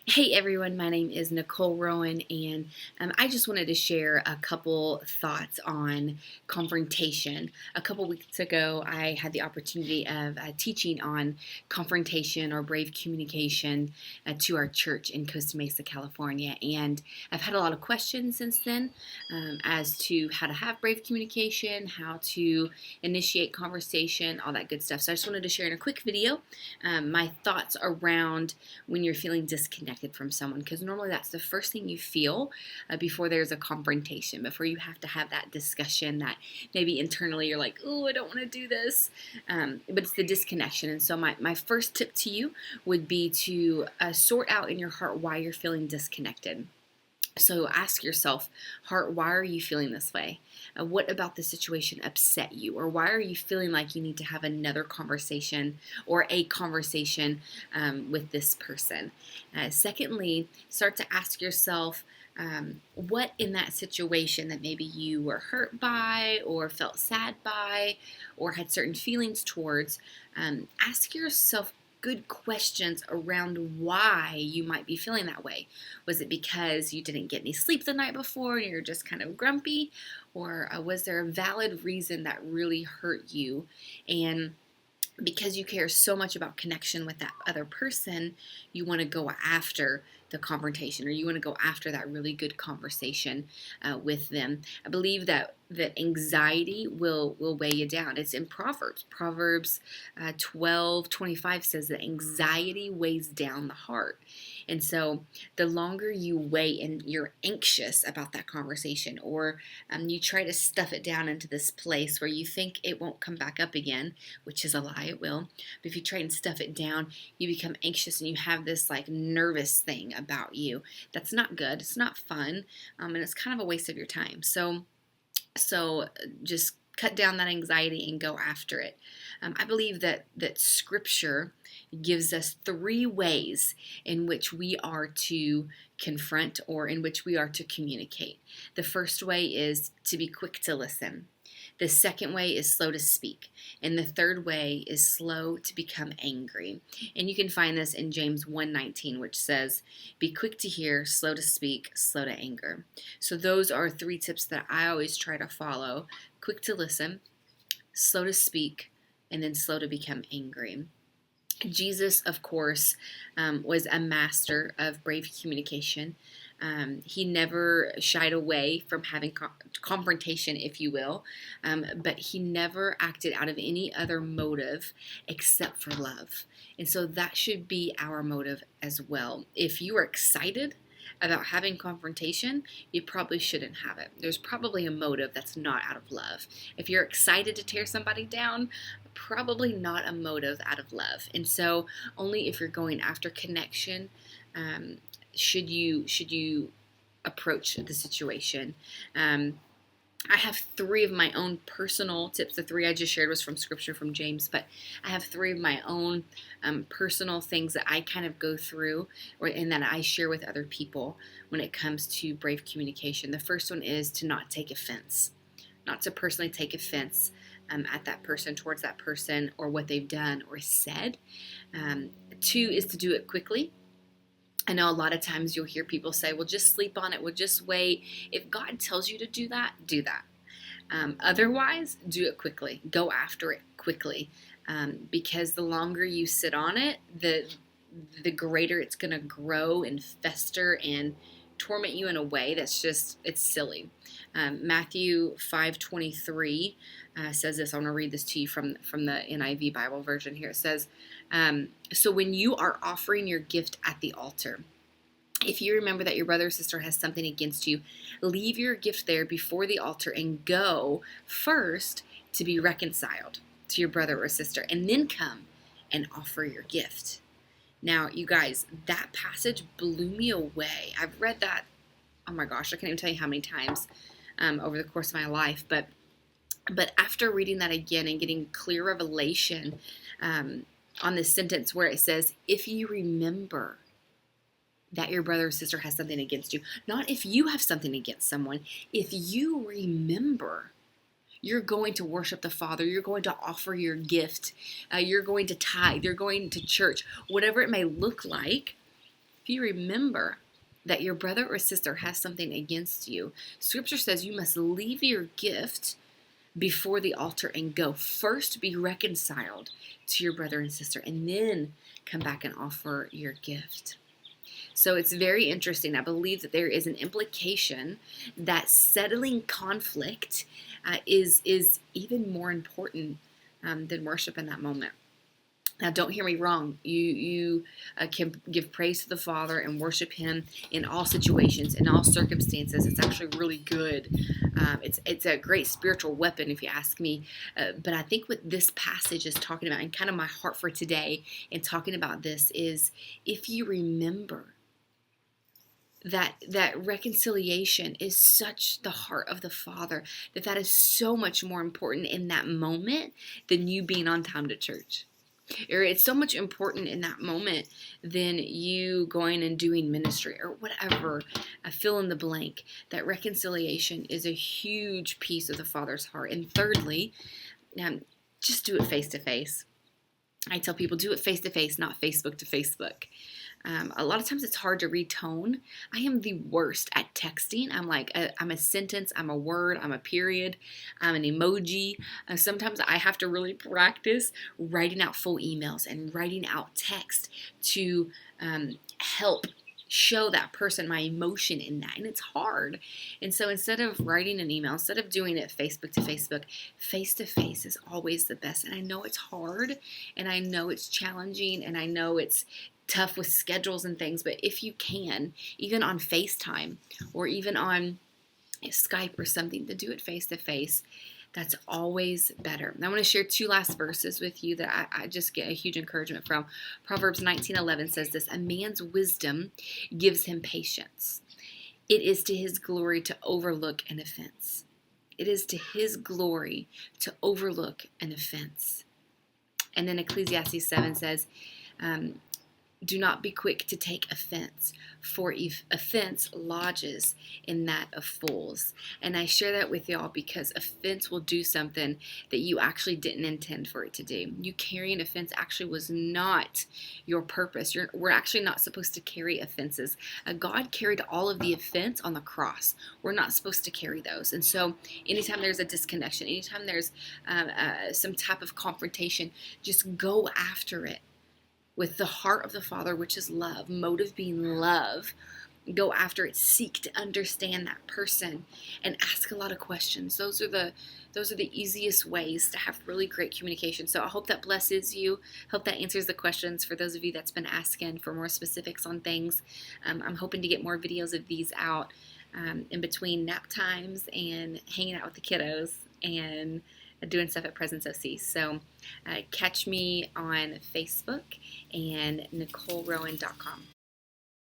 Hey everyone, my name is Nicole Rowan, and I just wanted to share a couple thoughts on confrontation. A couple weeks ago, I had the opportunity of teaching on confrontation or brave communication to our church in Costa Mesa, California, and I've had a lot of questions since then as to how to have brave communication, how to initiate conversation, all that good stuff. So I just wanted to share in a quick video my thoughts around when you're feeling disconnected from someone, because normally that's the first thing you feel before there's a confrontation, before you have to have that discussion that maybe internally you're like, oh, I don't want to do this, but it's the disconnection. And so my first tip to you would be to sort out in your heart why you're feeling disconnected. So ask yourself, heart, why are you feeling this way? What about the situation upset you? Or why are you feeling like you need to have another conversation or a conversation with this person? Secondly, start to ask yourself, what in that situation that maybe you were hurt by or felt sad by or had certain feelings towards, ask yourself good questions around why you might be feeling that way. Was it because you didn't get any sleep the night before and you're just kind of grumpy? Or was there a valid reason that really hurt you? And because you care so much about connection with that other person, you want to go after the confrontation, or you want to go after that really good conversation with them. I believe that anxiety will weigh you down. It's in Proverbs 12:25 says that anxiety weighs down the heart. And so the longer you wait and you're anxious about that conversation, or you try to stuff it down into this place where you think it won't come back up again, which is a lie, it will. But if you try and stuff it down, you become anxious and you have this like nervous thing about you. That's not good. It's not fun. And it's kind of a waste of your time. So just cut down that anxiety and go after it. I believe that Scripture gives us three ways in which we are to confront or in which we are to communicate. The first way is to be quick to listen. The second way is slow to speak. And the third way is slow to become angry. And you can find this in James 1:19, which says, be quick to hear, slow to speak, slow to anger. So those are three tips that I always try to follow. Quick to listen, slow to speak, and then slow to become angry. Jesus, of course, was a master of brave communication. He never shied away from having confrontation, if you will, but he never acted out of any other motive except for love. And so that should be our motive as well. If you are excited about having confrontation, you probably shouldn't have it. There's probably a motive that's not out of love. If you're excited to tear somebody down, probably not a motive out of love. And so only if you're going after connection should you approach the situation. I have three of my own personal tips. The three I just shared was from Scripture, from James, but I have three of my own personal things that I kind of go through and that I share with other people when it comes to brave communication. The first one is to not take offense, not to personally take offense at that person, towards that person, or what they've done or said. Two is to do it quickly. I know a lot of times you'll hear people say, well, just sleep on it. We'll just wait. If God tells you to do that, do that. Otherwise, do it quickly. Go after it quickly. Because the longer you sit on it, the greater it's going to grow and fester and torment you in a way that's just, it's silly. Matthew 5:23 says this. I want to read this to you from the NIV Bible version here. It says, so when you are offering your gift at the altar, if you remember that your brother or sister has something against you, leave your gift there before the altar and go first to be reconciled to your brother or sister, and then come and offer your gift. Now, you guys, that passage blew me away. I've read that, oh my gosh, I can't even tell you how many times over the course of my life, but after reading that again and getting clear revelation on this sentence where it says, if you remember that your brother or sister has something against you, not if you have something against someone, if you remember, you're going to worship the Father, you're going to offer your gift, you're going to tithe, you're going to church, whatever it may look like. if you remember that your brother or sister has something against you, Scripture says you must leave your gift before the altar and go. First be reconciled to your brother and sister, and then come back and offer your gift. So it's very interesting. I believe that there is an implication that settling conflict is even more important than worship in that moment. Now, don't hear me wrong. You can give praise to the Father and worship Him in all situations, in all circumstances. It's actually really good. It's a great spiritual weapon, if you ask me. But I think what this passage is talking about, and kind of my heart for today in talking about this, is if you remember that reconciliation is such the heart of the Father, that is so much more important in that moment than you being on time to church. Or it's so much important in that moment than you going and doing ministry or whatever. Fill in the blank. That reconciliation is a huge piece of the Father's heart. And thirdly, just do it face to face. I tell people, do it face to face, not Facebook to Facebook. A lot of times it's hard to read tone. I am the worst at texting. I'm a sentence, I'm a word, I'm a period, I'm an emoji. Sometimes I have to really practice writing out full emails and writing out text to help show that person my emotion in that. And it's hard. And so instead of writing an email, instead of doing it Facebook to Facebook, face to face is always the best. And I know it's hard, and I know it's challenging, and I know it's tough with schedules and things, but if you can, even on FaceTime or even on Skype or something, to do it face to face, that's always better. And I want to share two last verses with you that I just get a huge encouragement from. Proverbs 19:11 says this: a man's wisdom gives him patience. It is to his glory to overlook an offense. It is to his glory to overlook an offense. And then Ecclesiastes 7 says, do not be quick to take offense, for offense lodges in that of fools. And I share that with y'all because offense will do something that you actually didn't intend for it to do. You carrying offense actually was not your purpose. We're actually not supposed to carry offenses. God carried all of the offense on the cross. We're not supposed to carry those. And so anytime there's a disconnection, anytime there's some type of confrontation, just go after it with the heart of the Father, which is love, motive being love. Go after it, seek to understand that person, and ask a lot of questions. Those are the easiest ways to have really great communication. So I hope that blesses you. Hope that answers the questions for those of you that's been asking for more specifics on things. I'm hoping to get more videos of these out in between nap times and hanging out with the kiddos and doing stuff at Presence OC. So catch me on Facebook and NicoleRowan.com.